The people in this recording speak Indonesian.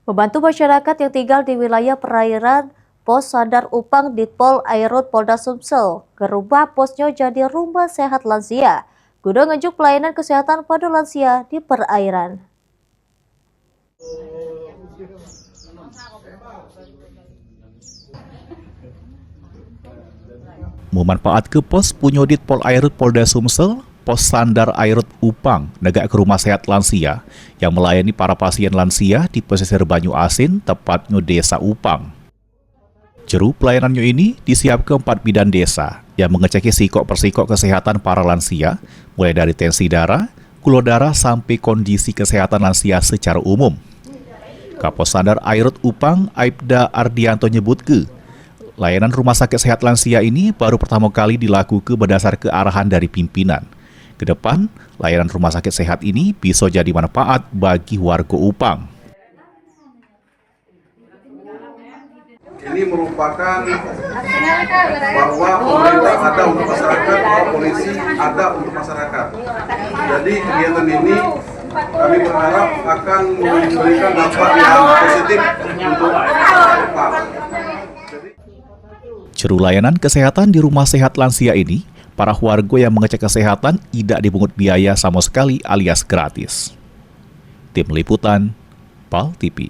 Membantu masyarakat yang tinggal di wilayah perairan, Pos Sandar Upang Ditpol Airut Polda Sumsel gerubah posnya jadi rumah sehat lansia, guna ngejuk pelayanan kesehatan pada lansia di perairan. Memanfaat ke pos Punyodit Pol Airut Polda Sumsel, Pos Sandar Airut Upang negak ke rumah sehat lansia yang melayani para pasien lansia di pesisir Banyu Asin, tepatnya Desa Upang. Jeru pelayanannya ini disiap ke 4 bidan desa yang mengecek sikok persikok kesehatan para lansia, mulai dari tensi darah, gula darah sampai kondisi kesehatan lansia secara umum. Kapos Sandar Airut Upang Aibda Ardianto nyebut layanan rumah sakit sehat lansia ini baru pertama kali dilakukan berdasar ke arahan dari pimpinan. Kedepan, layanan rumah sakit sehat ini bisa jadi manfaat bagi warga Upang. Ini merupakan bahwa pemerintah ada untuk masyarakat, bahwa polisi ada untuk masyarakat. Jadi kegiatan ini kami berharap akan memberikan dampak yang positif untuk Upang. Jeru layanan kesehatan di rumah sehat lansia ini, para warga yang mengecek kesehatan tidak dipungut biaya sama sekali alias gratis. Tim Liputan, PAL TV.